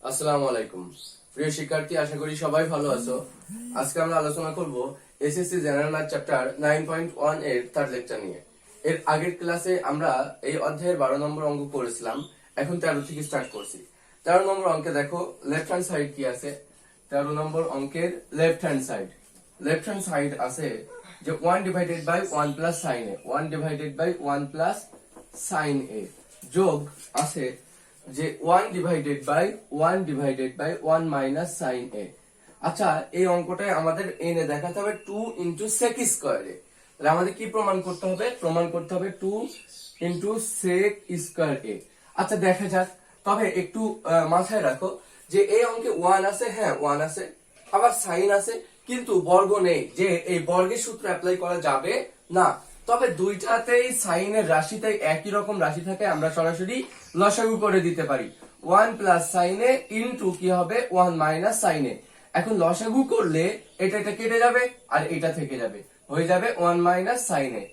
আসসালামু আলাইকুম প্রিয় শিক্ষার্থী, আশা করি সবাই ভালো আছো। আজকে আমরা আলোচনা করব এসএসসি জেনারেল ম্যাথ চ্যাপ্টার 9.1 এর থার্ড লেকচার নিয়ে। এর আগের ক্লাসে আমরা এই অধ্যায়ের 12 নম্বর অঙ্ক করেছিলাম, এখন 13 থেকে স্টার্ট করছি। 13 নম্বর অঙ্কে দেখো লেফট হ্যান্ড সাইড কি আছে। 13 নম্বর অঙ্কের লেফট হ্যান্ড সাইড আছে যে 1 divided by 1 plus sine A, 1 divided by 1 plus sine A, যোগ আছে যে 1 divided by 1 minus sine A. আচ্ছা, এই অঙ্কটায় আমাদের এনে দেখাতে হবে 2 ইন্টু সেক স্কোয়ারে। তাহলে আমাদের কি প্রমাণ করতে হবে? 2 ইন্টু সেক স্কোয়ার এ। আচ্ছা দেখা যাক, তবে একটু মাথায় রাখো যে এই অঙ্কে 1 আছে, হ্যাঁ 1 আছে, আবার সাইন আছে, কিন্তু বর্গ নেই, যে এই বর্গের সূত্র অ্যাপ্লাই করা যাবে না। তবে দুইটাতেই সাইনের রাশিতে একই রকম রাশি থাকে, আমরা সরাসরি লসাগু করে দিতে পারি। 1 প্লাস সাইনে ইনটু কি হবে 1 মাইনাস সাইনে। এখন লসাগু করলে এটা কেটে যাবে আর এটা থেকে যাবে, হয়ে যাবে 1 মাইনাস সাইনে।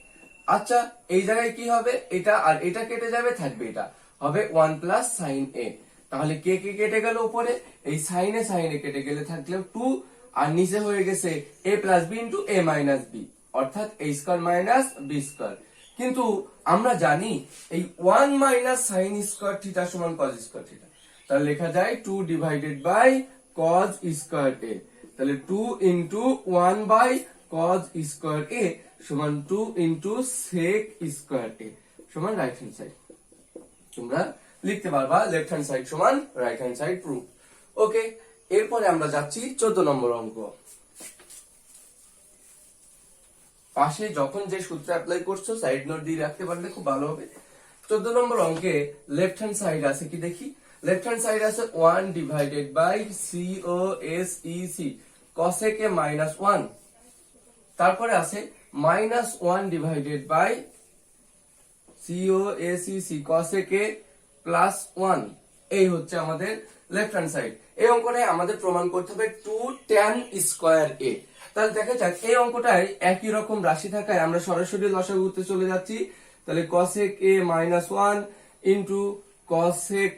আচ্ছা, এই জায়গায় কি হবে? এটা আর এটা কেটে যাবে, থাকবে এটা, হবে 1 প্লাস সাইন এ। তাহলে কে কেটে গেল উপরে? এই সাইনে কেটে গেলে থাকলেও 2, আর নিচে হয়ে গেছে a plus B into A minus B, অর্থাৎ a square minus B square. কিন্তু আমরা জানি এই 1 মাইনাস সাইন স্কোয়ার থিটা সমান কজ স্কোয়ার থিটা, তাহলে লেখা যায় 2 divided by cos square A. তাহলে 2 into 1 by cos square A সমান 2 ইন্টু সেক স্কোয়ার এ সমান রাইট হ্যান্ড সাইড। তোমরা লিখতে পারবা লেফট হ্যান্ড সাইড সমান রাইট হ্যান্ড সাইড প্রুফ। ওকে, এরপরে আমরা যাচ্ছি 14 নম্বর অঙ্ক। পাশে যখন যে সূত্র অ্যাপ্লাই করছো সাইড নোট দিয়ে রাখতে পারলে খুব ভালো হবে। 14 নম্বর অঙ্কে লেফট হ্যান্ড সাইড আছে কি দেখি। লেফট হ্যান্ড সাইড আছে 1 divided by cosec cosec a minus 1, তারপরে আছে minus 1 divided by cosec cosec a plus 1। এই হচ্ছে আমাদের লেফট হ্যান্ড সাইড। এই অঙ্কটায় আমাদের প্রমাণ করতে হবে 2 tan স্কয়ার a। তাহলে দেখা যাক, এই অঙ্কটায় একই রকম রাশি থাকায় আমরা সরাসরি লসাগুতে চলে যাচ্ছি। তাহলে cosec a minus 1 into cosec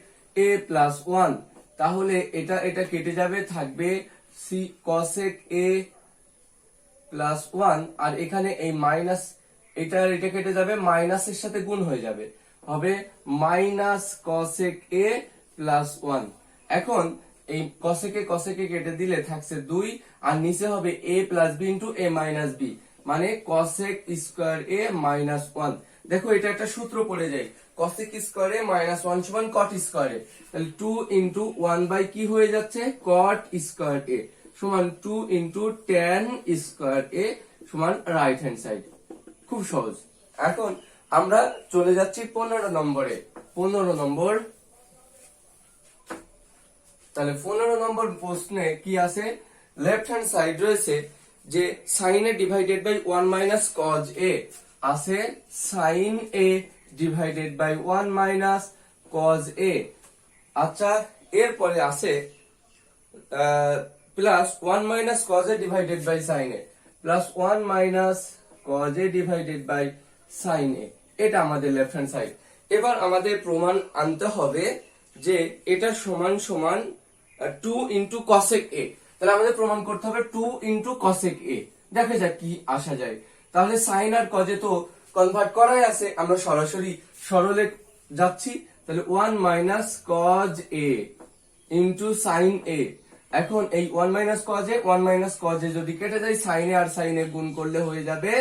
a plus 1, তাহলে এটা কেটে যাবে, থাকবে cosec a প্লাস 1, আর এখানে এই মাইনাস এটা কেটে যাবে, মাইনাসের সাথে গুণ হয়ে যাবে, হবে মাইনাস cosec a প্লাস 1। এখন এই cosec a কেটে দিলে থাকছে 2, আর নিচে হবে a plus B into A minus B, মানে cosec স্কোয়ার a মাইনাস 1। দেখো এটা একটা সূত্র পড়ে যায়, cosec স্কোয়ার a মাইনাস 1 সমান cot স্কোয়ার a। তাহলে 2 ইন্টু 1 বাই কি হয়ে যাচ্ছে cot স্কোয়ার a সমান 2 ইন্টু tan স্কোয়ার a সমান রাইট হ্যান্ড সাইড। খুব সহজ। এখন আমরা চলে যাচ্ছি 15 নম্বরে। 15 নম্বর, তাহলে 15 নম্বর প্রশ্নে কি আছে? লেফট হ্যান্ড সাইড রয়েছে যে sin a divided by 1 minus cos a আছে sin a divided by 1 minus cos a। আচ্ছা, এরপরে আছে plus 1 minus cos a divided by sin a, plus 1 minus cos a divided by sin a। এটা আমাদের left hand side. এবার আমাদের প্রমাণ আনতে হবে যে এটা সমান সমান 2 ইন্টু cosec a। তাহলে আমাদের প্রমাণ করতে হবে 2 ইন্টু cosec a। দেখা যাক কি আসা যায়। তাহলে sin আর cos এ তো কনভার্ট করাই আছে, আমরা সরাসরি সরলে যাচ্ছি। তাহলে 1 minus cos a into sin a। এখন এই 1 মাইনাস cos a যদি কেটে যায়, sin a R sin a গুণ করলে হয়ে যাবে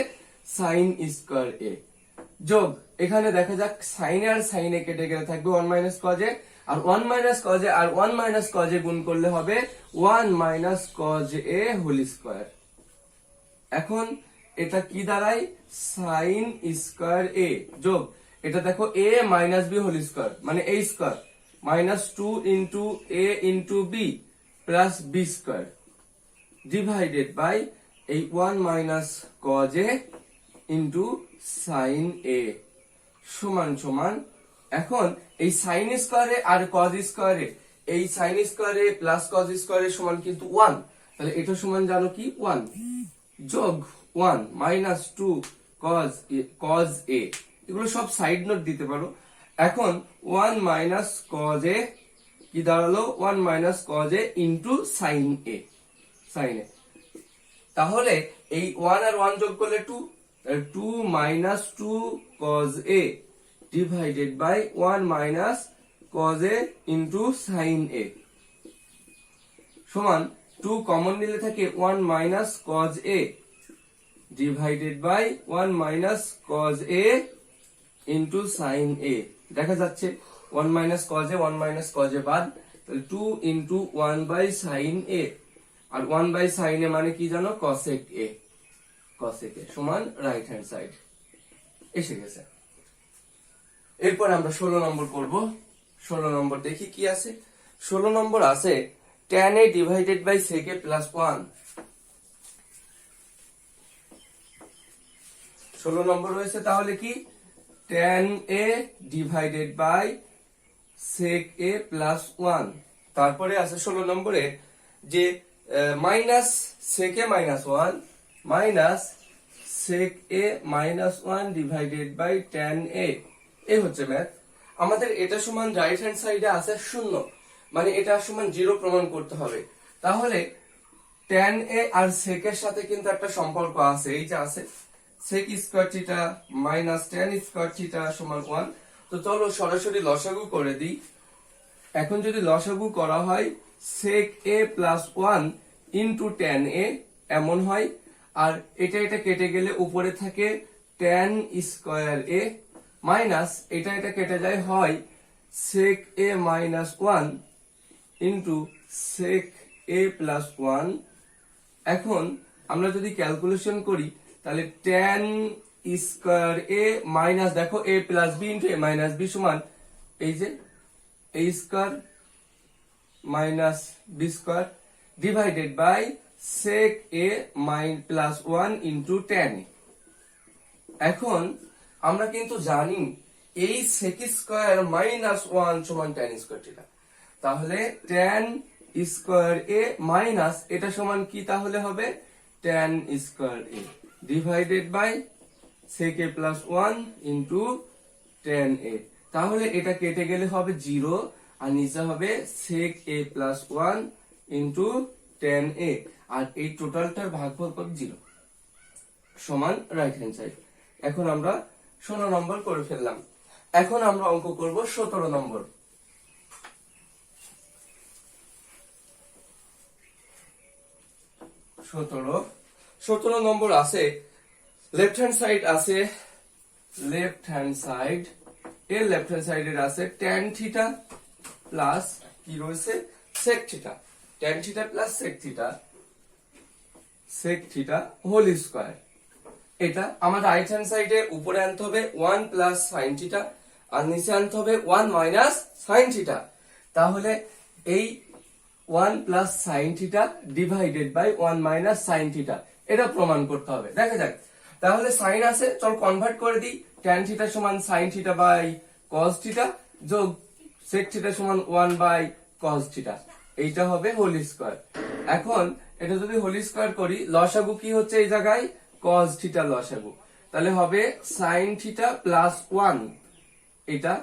sin স্কয়ার a, যোগ এখানে দেখা যাক sin a R sin a কেটে গেলে থাকবে 1 মাইনাস cos a, আর 1 মাইনাস cos a আর 1 মাইনাস cos a গুণ করলে হবে 1 minus cos a whole square. এখন এটা কি দাঁড়ায় sin স্কয়ার a, যোগ এটা দেখো a minus b whole square, মানে a square minus 2 into a into b plus b square divided by এই 1 minus cos a into sin a সমান সমান। এখন এই sin স্কয়ারে আর cos স্কয়ারে, এই sin স্কয়ারে প্লাস cos স্কয়ারে সমান কিন্তু 1, তাহলে এটা সমান জানো কি 1, যোগ 1 মাইনাস 2 cos a, এগুলো সব সাইড নোট দিতে পারো। এখন 1 মাইনাস cos a কি দাঁড়ালো 1 minus cos A into sine A, sine A. তাহলে এই 1 আর 1 যোগ করলে 2, 2 minus 2 cos A divided by 1 minus cos A into sine A সমান 2 কমন নিলে থাকে 1 minus cos A divided by 1 minus cos A into sine A. দেখা যাচ্ছে 1 minus cos A 1 minus cos A বাদ, তাহলে 2 into 1 by sine A, R 1 by sine এ মানে কি জানো কসেক এ, কসেক এ সমান রাইট হ্যান্ড সাইড এসে গেছে। এরপর আমরা 16 নম্বর করব। 16 নম্বর দেখি কি আছে। 16 নম্বর আছে tan a divided by sec a plus 1। 16 number রয়েছে তাহলে কি tan a divided by sec a plus 1। তারপরে আছে 16 নম্বরে যে minus sec a minus 1 minus sec a minus 1 divided by tan a। এই হচ্ছে ম্যাথ। আমাদের এটা সমান রাইট হ্যান্ড সাইডে আছে 0, মানে এটা সমান 0 প্রমাণ করতে হবে। তাহলে tan a আর sec এর সাথে কিন্তু একটা সম্পর্ক আছে, এই যে আছে sec square theta minus tan square theta সমান 1। তো চলো সরাসরি লসাগু করে দিই। এখন যদি লসাগু করা হয় sec a plus 1 into tan a এমন হয়, আর এটা এটা কেটে গেলে উপরে থাকে tan স্কয়ার a মাইনাস এটা এটা কেটে যায় হয় sec a minus 1 into sec a plus 1। এখন আমরা যদি ক্যালকুলেশন করি তাহলে tan স্কয়ার a মাইনাস দেখো a plus b into a minus b সমান এই যে a square minus b square divided by sec a plus 1 into tan a। এখন আমরা কিন্তু জানি এই sec স্কয়ার মাইনাস 1 সমান tan স্কয়ার থিটা, তাহলে tan স্কয়ার a মাইনাস এটা সমান কি তাহলে হবে tan square a divided by sec a plus 1 into tan a। তাহলে এটা কেটে গেলে হবে 0 আর নিচে হবে sec a plus 1 into tan a, আর এই টোটালটার ভাগফল কত 0 সমান রাইট হ্যান্ড সাইড। এখন আমরা 16 নম্বর করে ফেললাম। এখন আমরা অঙ্ক করব 17 নম্বর। 17 নম্বর আছে লেফট হ্যান্ড সাইড আছে, লেফট হ্যান্ড সাইড এর লেফট হ্যান্ড সাইডের আছে tan থিটা প্লাস কি রয়েছে sec theta, tan theta plus sec theta whole square. এটা আমার রাইট হ্যান্ড সাইডে উপরে আনতে হবে 1 প্লাস sin থিটা আর নিচে আনতে হবে 1 মাইনাস sin থিটা। তাহলে এই 1 plus sin theta divided by 1 minus sin theta এটা প্রমাণ করতে হবে। দেখা যাক, তাহলে sin আছে চল কনভার্ট করে দিই, tan থিটা সমান sin theta by cos theta যোগ sec থিটা সমান 1 বাই cos থিটা, এইটা হবে হোল স্কয়ার। এখন এটা যদি হোল স্কয়ার করি লসাগু কি হচ্ছে এই জায়গায় cos থিটা লসাগু, তাহলে হবে sin থিটা প্লাস 1 এটা,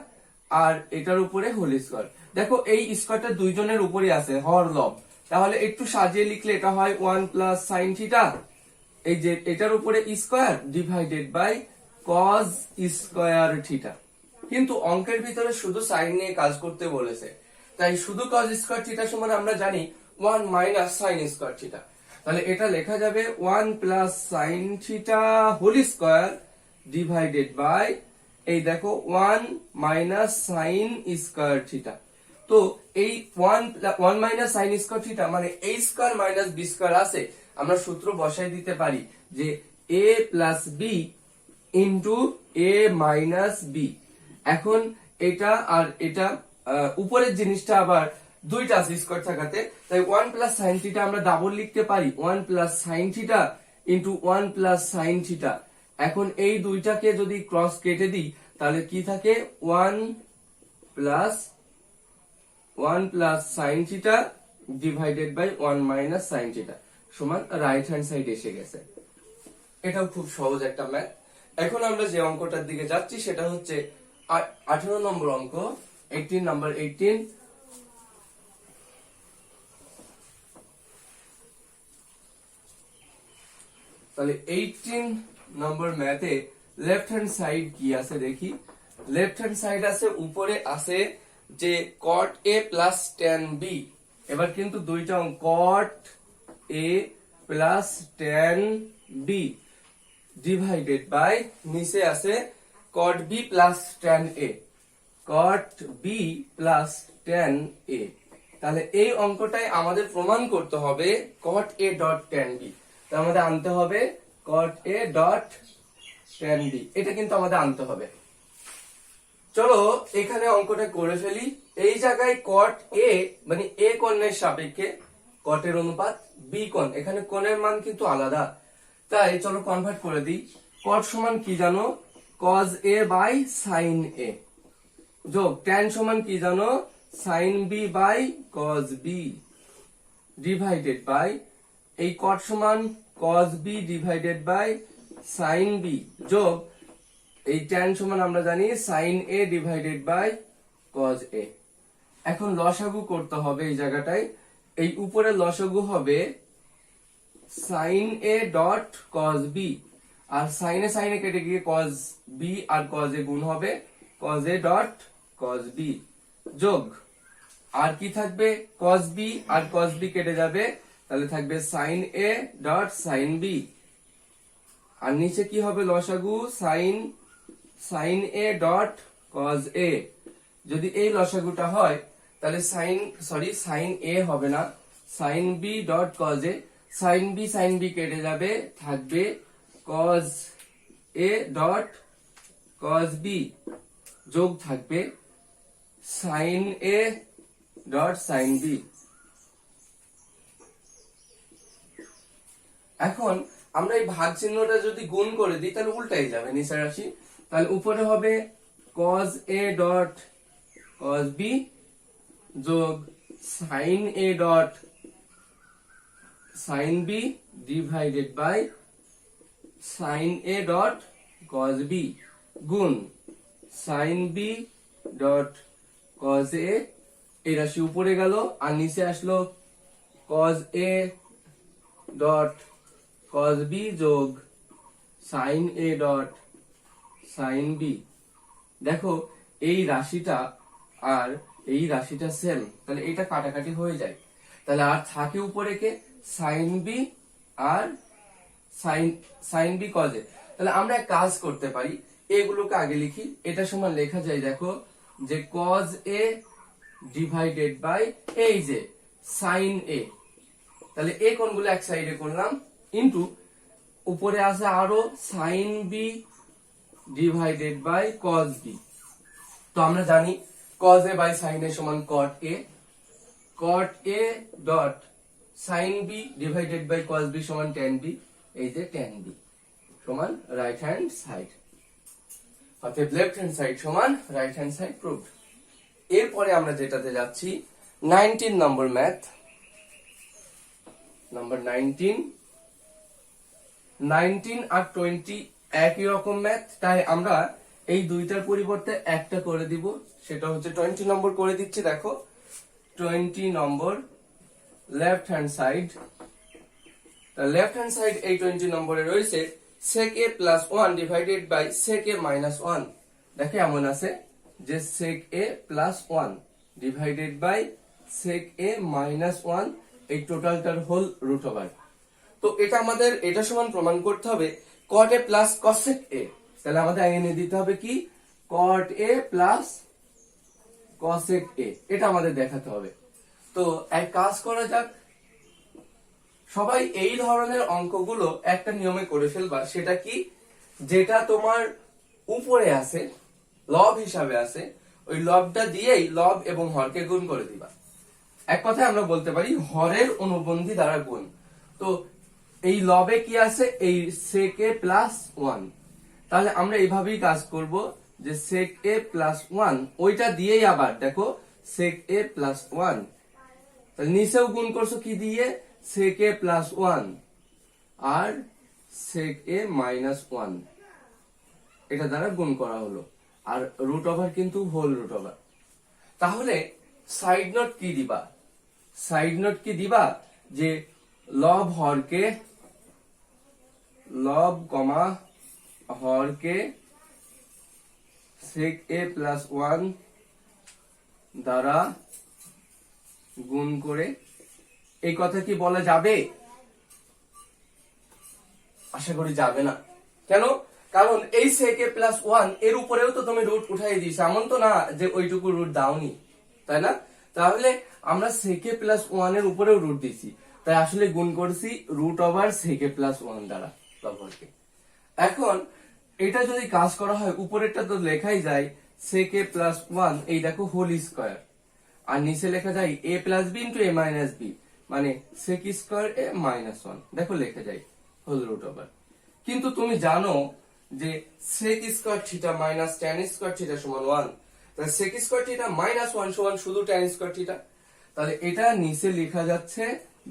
আর এটার উপরে হোল স্কয়ার। দেখো এই স্কয়ারটা দুইজনের উপরে আছে হর লব, তাহলে একটু সাজিয়ে লিখলে এটা হয় 1 প্লাস sin থিটা এই যে এটার উপরে square divided by cos square theta. কিন্তু অঙ্কের ভিতরে শুধু সাইন নিয়ে কাজ করতে বলেছে, তাই শুধু cos স্কয়ার থিটা সমান আমরা জানি 1 মাইনাস sin স্কয়ার থিটা। তাহলে এটা লেখা যাবে 1 plus sin theta whole square divided by এই দেখো 1 মাইনাস sin স্কয়ার থিটা। তো এই 1 মাইনাস sin স্কয়ার থিটা মানে a square minus b square আছে, আমরা সূত্র বসাই দিতে পারি যে a plus b into a minus b। এখন এটা আর এটা উপরের জিনিসটা আবার দুইটা আছে স্কয়ার থাকাতে, তাই 1 প্লাস sin থিটা আমরা ডাবল লিখতে পারি 1 plus sin theta into 1 plus sin theta. এখন এই দুইটাকে যদি ক্রস কেটে দিই তাহলে কি থাকে 1 plus sin theta divided by 1 minus sin theta সমান রাইট হ্যান্ড সাইড এসে গেছে। এটাও খুব সহজ একটা ম্যাথ। এখন আমরা যে অঙ্কটার দিকে যাচ্ছি সেটা হচ্ছে 18 নম্বর অঙ্ক, 18 নাম্বার 18। তাহলে 18 নম্বর ম্যাথে লেফট হ্যান্ড সাইড কি আছে দেখি। লেফট হ্যান্ড সাইড আছে, উপরে আছে যে cot a plus tan b। এবার কিন্তু দুইটা cot a plus tan b divided by নিচে আছে cot b plus tan a, cot b plus tan a। তাহলে এই অঙ্কটাই আমাদের প্রমাণ করতে হবে cot a dot tan b। তাহলে আমাদের আনতে হবে cot a dot tan b, এটা কিন্তু আমাদের আনতে হবে। চলো এখানে অঙ্কটা করে ফেলি। এই জায়গায় cot a মানে a কোণের সাপেক্ষে cot এর অনুপাত b কোণ, এখানে কোণের মান কিন্তু আলাদা, তাই চলো কনভার্ট করে দিই। cot সমান কি জানো, cos a by sin a, যোগ tan সমান কি জানো, sin b by cos b, divided by এই cot সমান cos b divided by sin b, যোগ এই tan সমান আমরা জানি sin a divided by cos a। এখন লসাগু করতে হবে এই জায়গাটায়। এই উপরে লসাগু হবে sin a dot cos b, আর sin এ কেটে গিয়ে cos b R cos a গুণ হবে cos a dot cos b, যোগ আর কি থাকবে cos b আর cos b কেটে যাবে, তাহলে থাকবে sin a dot sin b, আর নিচে কি হবে লসাগু sin a dot cos a। যদি এই লসাগুটা হয় তাহলে sin a হবে না, sin b dot cos a, sin b কেটে যাবে, থাকবে cos a dot cos b, যোগ থাকবে sin a dot sin b। এখন আমরা এই ভাগ চিহ্নটা যদি গুণ করে দিই তাহলে উল্টাই যাবে নিচের রাশি। তাহলে উপরে হবে cos a dot cos b যোগ sin a dot sin b divided by sin a dot cos b গুণ sin b dot cos a। এই রাশি উপরে গেল আর নিচে আসলো cos a dot cos b যোগ sin a dot sin b। দেখো এই রাশিটা আর এই রাশিটা সেম, তাহলে এটা কাটাকাটি হয়ে যায়, তাহলে আর থাকে উপরে কে sin b আর sin b cos a। তাহলে আমরা এক কাজ করতে পারি, এগুলোকে আগে লিখি। এটা সমান লেখা যায় দেখো যে cos a ডিভাইডেড বাই এই যে sin a, তাহলে এই কোণগুলো এক সাইডে করলাম, ইনটু উপরে আছে আরো sin b divided by cos b। তো আমরা জানি cos a by sin a সমান cot a dot sin b divided by cos b সমান tan b, এই যে tan b সমান রাইট হ্যান্ড সাইড, অর্থাৎ লেফট হ্যান্ড সাইড সমান রাইট হ্যান্ড সাইড প্রুভড। এরপরে আমরা যেটাতে যাচ্ছি 19 নম্বর ম্যাথ, নাম্বার 19 আর 20 একই রকম ম্যাথ, তাই আমরা এই দুইটার পরিবর্তে একটা করে দিব, সেটা হচ্ছে 20 নম্বর করে দিচ্ছি। দেখো 20 নম্বর left hand side, left hand side এই 20 নম্বরে রয়েছে sec a plus 1 divided by sec a minus 1। দেখে এমন আছে যে sec a plus 1 divided by sec a minus 1, এই টোটালটার হোল রুট ওভার। তো এটা আমাদের এটা সমান প্রমাণ করতে হবে cot a plus cosec a। তাহলে আমাদের এনে দিতে হবে কি cot a plus cosec a, এটা আমাদের দেখাতে হবে। তো এক কাজ করা যাক, সবাই এই ধরনের অঙ্কগুলো একটা নিয়মে করে ফেলবা। সেটা কি, যেটা তোমার উপরে আছে লব হিসাবে আছে, ওই লবটা দিয়েই লব এবং হরকে গুণ করে দিবা। এক কথায় আমরা বলতে পারি হরের অনুবন্ধী দ্বারা গুণ। তো এই লবে কি আছে, এই sec a প্লাস 1, তাহলে আমরা এইভাবেই কাজ করব যে sec a প্লাস 1 ওইটা দিয়েই আবার দেখো sec a প্লাস 1, তাহলে নিচেও গুণ করছো কি দিয়ে sec a প্লাস 1 আর sec a মাইনাস 1, এটা দ্বারা গুণ করা হলো, আর রুট ওভার কিন্তু হোল রুট ওভার। তাহলে সাইড নোট কি দিবা, সাইড নোট কি দিবা যে লব লব কমা হরকে sec a প্লাস 1 দ্বারা গুণ করে, এই কথা কি বলা যাবে? আশা করি যাবে না। কেন? কারণ এই sec a প্লাস 1 এর উপরেও তো তুমি রুট উঠাই দিয়েছো, এমন তো না যে ওইটুকু রুট দাওনি, তাই না? তাহলে আমরা sec a প্লাস 1 এর উপরেও রুট দিয়েছি, তাই আসলে গুণ করছি root over sec a plus 1 দ্বারা লবকে। এখন এটা যদি কাজ করা হয়, উপরেরটা তো লেখাই যায় sec a প্লাস 1, এই দেখো হোল স্কয়ার, আর নিচে লেখা যায় a plus b into a minus b, মানে sec স্কয়ার a মাইনাস 1, দেখো লেখা যায় হোল রুট ওভার। কিন্তু তুমি জানো যে sec square theta minus tan square theta সমান 1, তাহলে sec স্কয়ার থিটা মাইনাস 1 সমান শুধু tan স্কয়ার থিটা, তাহলে এটা নিচে লেখা যাচ্ছে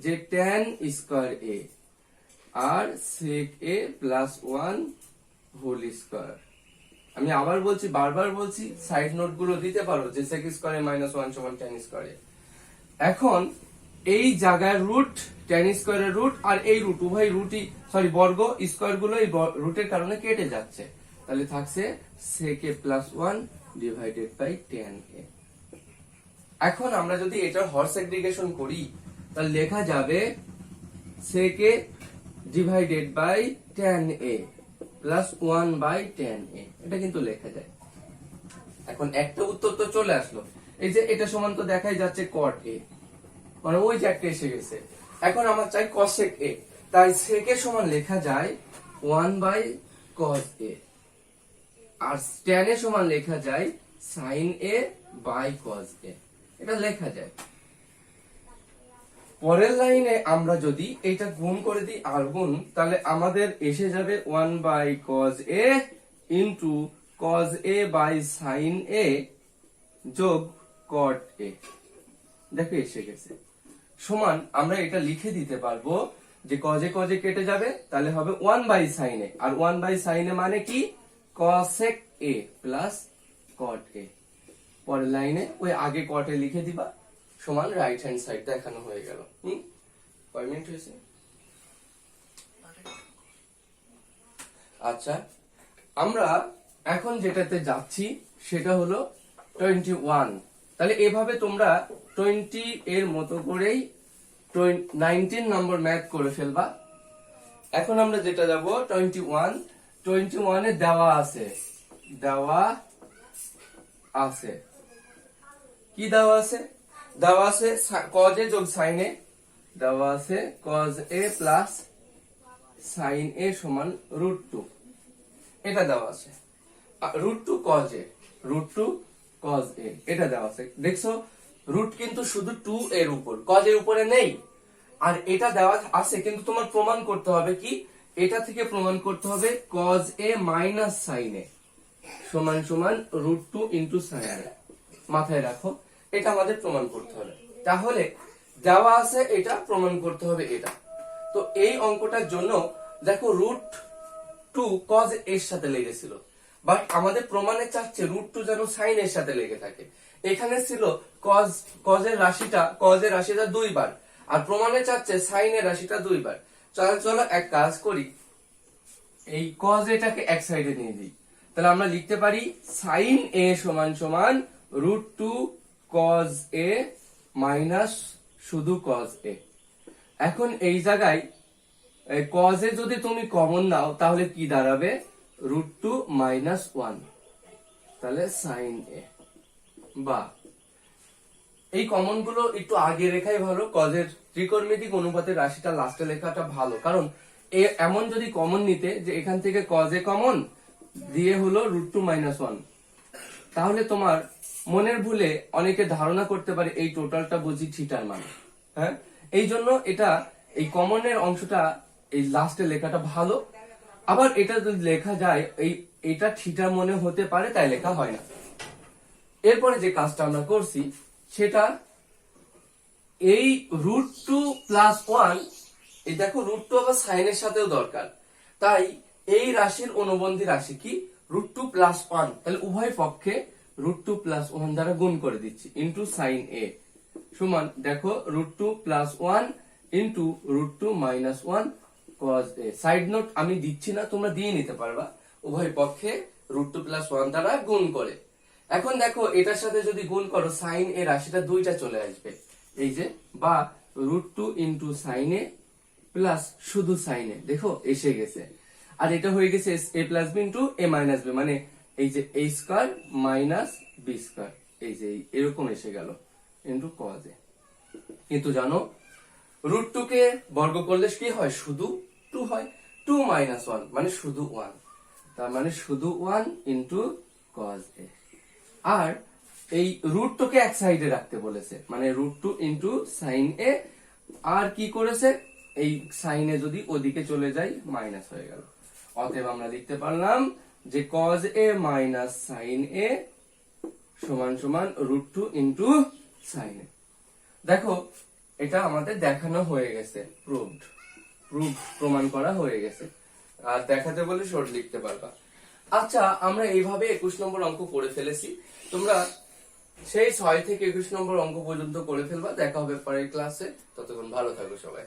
যে tan স্কয়ার a আর sec a plus 1 whole square. আমি আবার বলছি, বারবার বলছি, সাইড নোট গুলো দিতে পারো যে sec স্কয়ার a মাইনাস 1 সমান tan স্কয়ার a। এখন এই জায়গায় রুট, tan স্কয়ারের রুট আর এই রুট, উভয় রুটই বর্গ স্কয়ার গুলো এই রুটের কারণে কেটে যাচ্ছে, তাহলে থাকছে sec a plus 1 divided by tan a। এখন আমরা যদি এটার হর সেগ্রিগেশন করি, তাহলে লেখা যাবে sec a divided by tan a plus 1 by tan a, এটা কিন্তু লেখা যায়। এখন একটা উত্তর তো চলে আসলো, এই যে এটা সমান তো দেখাই যাচ্ছে cot a, মানে ওই যে একটা এসে গেছে। এখন আমার চাই cosec a, তাই sec এর সমান লেখা যায় 1 বাই cos a, আর tan এর সমান লেখা যায় sin a by cos a, এটা লেখা যায়। পরের লাইনে আমরা যদি এটা গুণ করে দিই আর গুণ, তাহলে আমাদের এসে যাবে 1 by cos a into cos a by sin a যোগ cot a, দেখো এসে গেছে। সমান আমরা এটা লিখে দিতে পারবো যে cos a কেটে যাবে, তাহলে হবে 1 বাই sin a, আর 1 বাই sin a মানে কি cosec a plus cot a। পরের লাইনে ওই আগে cot a লিখে দিবা, সমান রাইট হ্যান্ড সাইড দেখানো হয়ে গেল। কয় মিনিট হয়েছে? আচ্ছা, আমরা এখন যেটাতে যাচ্ছি সেটা হলো 21। তাহলে এভাবে তোমরা 20 এর মতো করেই 19 নম্বর ম্যাথ করে ফেলবা। এখন আমরা যেটা যাব 21 এ দেওয়া আছে কি দেওয়া আছে? দেওয়া আছে cos a যোগ sin a, দেওয়া আছে cos a plus sin a সমান √2, এটা দেওয়া আছে √2 cos a, এটা দেওয়া আছে। দেখছো রুট কিন্তু শুধু 2 এর উপর, cos এর উপরে নেই। আর এটা দেওয়া আছে, কিন্তু তোমার প্রমাণ করতে হবে কি, এটা থেকে প্রমাণ করতে হবে cos a minus sin a সমান সমান √2 ইন্টু sin a। মাথায় রাখো, এটা আমাদের প্রমাণ করতে হবে। তাহলে দেওয়া আছে, এটা প্রমাণ করতে হবে এটা। তো এই অঙ্কটার জন্য দেখো √2 cos এর সাথে লেগেছিল, বাট আমাদের প্রমাণে চাচ্ছে √2 যেন sin এর সাথে লেগে থাকে। এখানে ছিল cos এর রাশিটা 2 বার, আর প্রমাণে চাচ্ছে sin এর রাশিটা 2 বার। চলো এক কাজ করি, এই cos এটাকে এক সাইডে নিয়ে দিই, তাহলে আমরা লিখতে পারি sin a সমান সমান √2 cos a মাইনাস শুধু cos a। এখন এই জায়গায় cos a যদি তুমি কমন নাও, তাহলে কি দাঁড়াবে √2 মাইনাস 1, তাহলে sin a। বা এই কমন গুলো একটু আগে লেখাই ভালো, cos এর ত্রিকোণমিতিক অনুপাতের রাশিটা লাস্টে লেখাটা ভালো, কারণ এমন যদি কমন নিতে যে এখান থেকে cos a কমন দিয়ে হলো √2 মাইনাস 1, তাহলে তোমার মনের ভুলে অনেকে ধারণা করতে পারে এই টোটালটা বুঝি থিটার মান। হ্যাঁ, এই জন্য এটা এই কমনের অংশটা এই লাস্টে লেখাটা ভালো। আবার এটা যদি লেখা যায় এটা থিটার মনে হতে পারে, তাই লেখা হয় না। এরপরে যে কাজটা আমরা করছি সেটা এই √2 প্লাস 1, এই দেখো √2 আবার সাইন এর সাথেও দরকার, তাই এই রাশির অনুবন্ধী রাশি কি √2 প্লাস 1, তাহলে উভয় পক্ষে √2 প্লাস 1 দ্বারা গুণ করে দিচ্ছি ইন্টু sin a সমান দেখো √2 plus 1 into √2 minus 1 cos a। Side note আমি দিচ্ছি না, তোমরা দিয়ে নিতে পারবা, উভয় পক্ষে √2 + 1 দ্বারা গুণ করে। এখন দেখো এটার সাথে যদি গুণ করো sin a রাশিটা দুইটা চলে আসবে, এই যে, বা √2 * sin a প্লাস শুধু sin a, দেখো এসে গেছে। আর এটা হয়ে গেছে a + b * a - b, মানে এই যে a² - b², এই যে এরকম এসে গেল ইনটু cos a। কিন্তু জানো √2 কে বর্গ করলে কি হয়, শুধু 2 হয়, 2 - 1 মানে শুধু 1, তার মানে শুধু 1 * cos a। আর এই √2 কে এক সাইডে রাখতে বলেছে, মানে √2 * sin a, আর কি করেছে, এই sin a যদি ওদিকে চলে যায় মাইনাস হয়ে গেল। অতএব আমরা লিখতে পারলাম যে cos a - sin a = √2 * sin a। দেখো এটা আমাদের দেখানো হয়ে গেছে, প্রুভড, প্রমাণ করা হয়ে গেছে। আর দেখাতে বলে শর্ট লিখতে পারবা। আচ্ছা, আমরা এইভাবে 21 নম্বর অঙ্ক করে ফেলেছি। তোমরা সেই 6 থেকে 21 নম্বর অঙ্ক পর্যন্ত করে ফেলবা। দেখা হবে পরের ক্লাসে, ততক্ষণ ভালো থাকো সবাই।